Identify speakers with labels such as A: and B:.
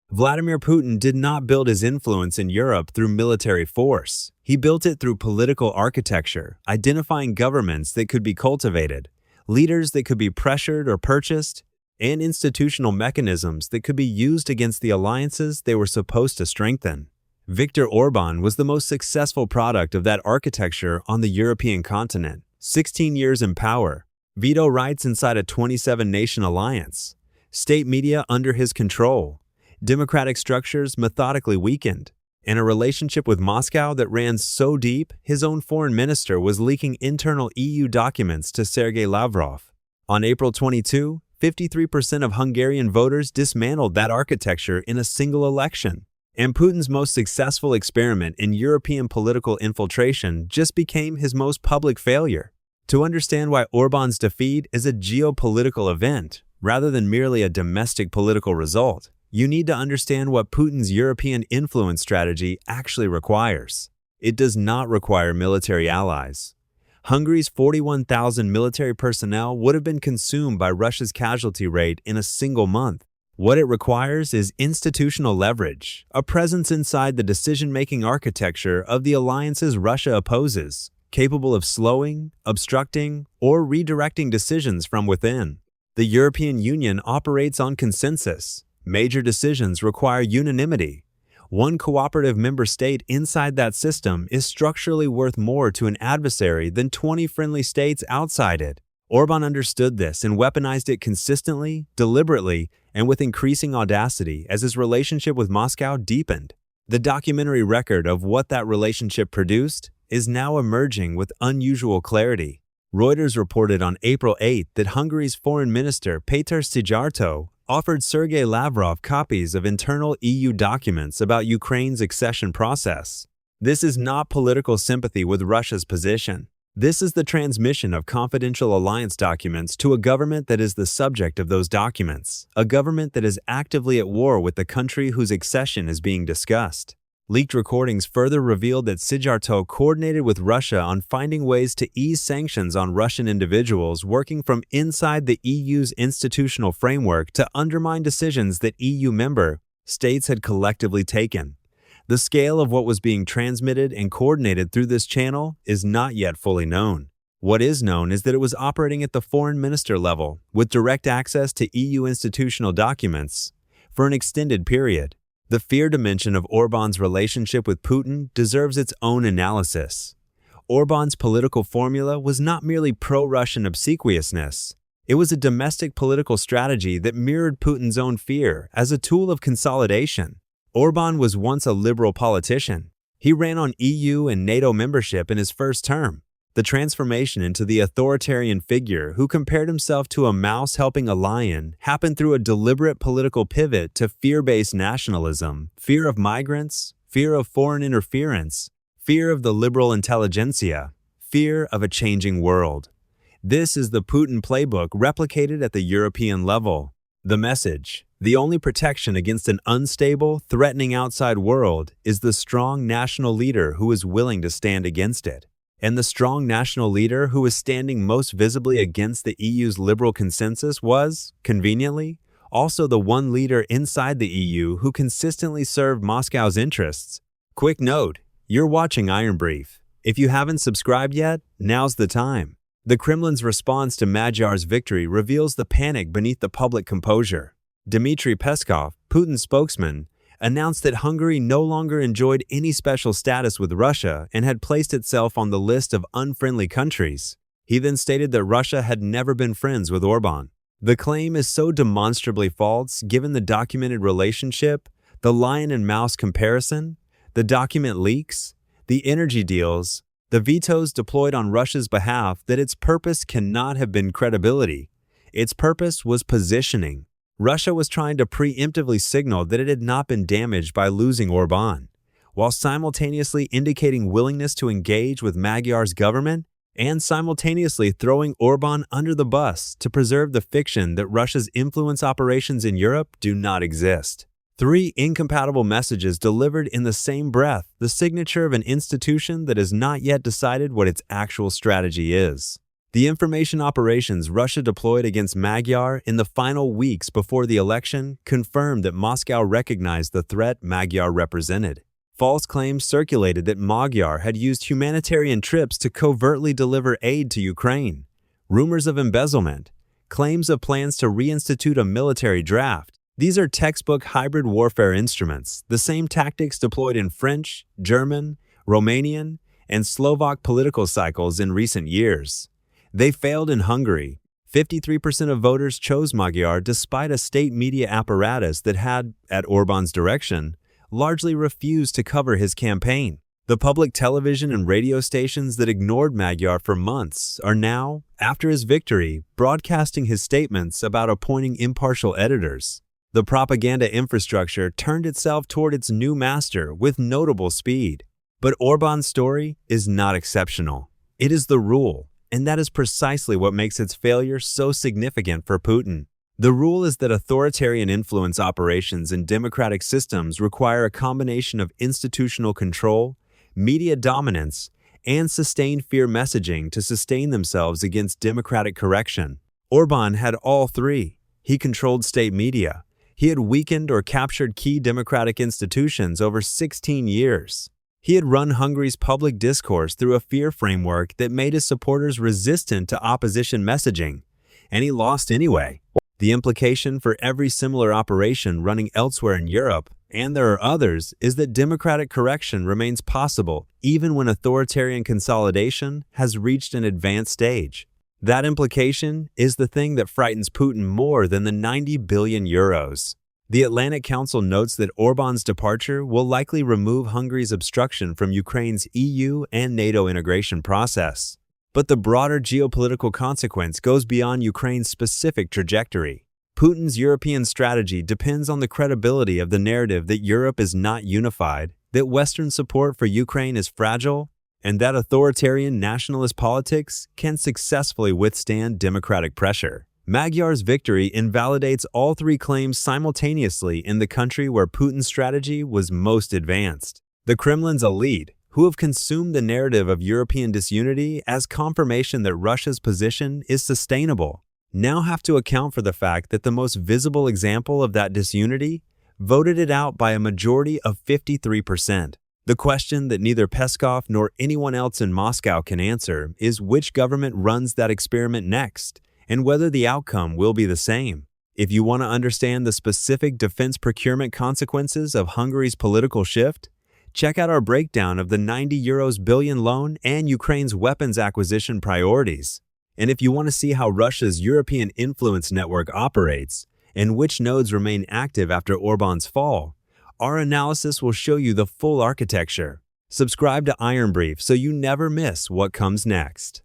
A: Vladimir Putin did not build his influence in Europe through military force. He built it through political architecture, identifying governments that could be cultivated, leaders that could be pressured or purchased, and institutional mechanisms that could be used against the alliances they were supposed to strengthen. Viktor Orbán was the most successful product of that architecture on the European continent. 16 years in power, veto rights inside a 27-nation alliance, state media under his control, democratic structures methodically weakened, and a relationship with Moscow that ran so deep his own foreign minister was leaking internal EU documents to Sergei Lavrov. On April 22, 53% of Hungarian voters dismantled that architecture in a single election. And Putin's most successful experiment in European political infiltration just became his most public failure. To understand why Orbán's defeat is a geopolitical event rather than merely a domestic political result, you need to understand what Putin's European influence strategy actually requires. It does not require military allies. Hungary's 41,000 military personnel would have been consumed by Russia's casualty rate in a single month. What it requires is institutional leverage, a presence inside the decision-making architecture of the alliances Russia opposes, capable of slowing, obstructing, or redirecting decisions from within. The European Union operates on consensus. Major decisions require unanimity. One cooperative member state inside that system is structurally worth more to an adversary than 20 friendly states outside it. Orbán understood this and weaponized it consistently, deliberately, and with increasing audacity as his relationship with Moscow deepened. The documentary record of what that relationship produced is now emerging with unusual clarity. Reuters reported on April 8 that Hungary's foreign minister Péter Szijjártó offered Sergei Lavrov copies of internal EU documents about Ukraine's accession process. This is not political sympathy with Russia's position. This is the transmission of confidential alliance documents to a government that is the subject of those documents, a government that is actively at war with the country whose accession is being discussed. Leaked recordings further revealed that Szijjártó coordinated with Russia on finding ways to ease sanctions on Russian individuals working from inside the EU's institutional framework to undermine decisions that EU member states had collectively taken. The scale of what was being transmitted and coordinated through this channel is not yet fully known. What is known is that it was operating at the foreign minister level, with direct access to EU institutional documents, for an extended period. The fear dimension of Orbán's relationship with Putin deserves its own analysis. Orbán's political formula was not merely pro-Russian obsequiousness. It was a domestic political strategy that mirrored Putin's own fear as a tool of consolidation. Orbán was once a liberal politician. He ran on EU and NATO membership in his first term. The transformation into the authoritarian figure who compared himself to a mouse helping a lion happened through a deliberate political pivot to fear-based nationalism, fear of migrants, fear of foreign interference, fear of the liberal intelligentsia, fear of a changing world. This is the Putin playbook replicated at the European level. The message: the only protection against an unstable, threatening outside world is the strong national leader who is willing to stand against it. And the strong national leader who was standing most visibly against the EU's liberal consensus was, conveniently, also the one leader inside the EU who consistently served Moscow's interests. Quick note, you're watching Iron Brief. If you haven't subscribed yet, now's the time. The Kremlin's response to Magyar's victory reveals the panic beneath the public composure. Dmitry Peskov, Putin's spokesman, announced that Hungary no longer enjoyed any special status with Russia and had placed itself on the list of unfriendly countries. He then stated that Russia had never been friends with Orbán. The claim is so demonstrably false given the documented relationship, the lion and mouse comparison, the document leaks, the energy deals, the vetoes deployed on Russia's behalf that its purpose cannot have been credibility. Its purpose was positioning. Russia was trying to preemptively signal that it had not been damaged by losing Orbán, while simultaneously indicating willingness to engage with Magyar's government and simultaneously throwing Orbán under the bus to preserve the fiction that Russia's influence operations in Europe do not exist. 3 incompatible messages delivered in the same breath, the signature of an institution that has not yet decided what its actual strategy is. The information operations Russia deployed against Magyar in the final weeks before the election confirmed that Moscow recognized the threat Magyar represented. False claims circulated that Magyar had used humanitarian trips to covertly deliver aid to Ukraine. Rumors of embezzlement, claims of plans to reinstitute a military draft. These are textbook hybrid warfare instruments, the same tactics deployed in French, German, Romanian, and Slovak political cycles in recent years. They failed in Hungary. 53% of voters chose Magyar despite a state media apparatus that had, at Orbán's direction, largely refused to cover his campaign. The public television and radio stations that ignored Magyar for months are now, after his victory, broadcasting his statements about appointing impartial editors. The propaganda infrastructure turned itself toward its new master with notable speed. But Orbán's story is not exceptional. It is the rule, and that is precisely what makes its failure so significant for Putin. The rule is that authoritarian influence operations in democratic systems require a combination of institutional control, media dominance, and sustained fear messaging to sustain themselves against democratic correction. Orbán had all three. He controlled state media. He had weakened or captured key democratic institutions over 16 years. He had run Hungary's public discourse through a fear framework that made his supporters resistant to opposition messaging, and he lost anyway. The implication for every similar operation running elsewhere in Europe, and there are others, is that democratic correction remains possible even when authoritarian consolidation has reached an advanced stage. That implication is the thing that frightens Putin more than the 90 billion euros. The Atlantic Council notes that Orbán's departure will likely remove Hungary's obstruction from Ukraine's EU and NATO integration process. But the broader geopolitical consequence goes beyond Ukraine's specific trajectory. Putin's European strategy depends on the credibility of the narrative that Europe is not unified, that Western support for Ukraine is fragile, and that authoritarian nationalist politics can successfully withstand democratic pressure. Magyar's victory invalidates all three claims simultaneously in the country where Putin's strategy was most advanced. The Kremlin's elite, who have consumed the narrative of European disunity as confirmation that Russia's position is sustainable, now have to account for the fact that the most visible example of that disunity voted it out by a majority of 53%. The question that neither Peskov nor anyone else in Moscow can answer is which government runs that experiment next, and whether the outcome will be the same. If you want to understand the specific defense procurement consequences of Hungary's political shift, check out our breakdown of the 90 billion loan and Ukraine's weapons acquisition priorities. And if you want to see how Russia's European influence network operates and which nodes remain active after Orbán's fall, our analysis will show you the full architecture. Subscribe to Iron Brief so you never miss what comes next.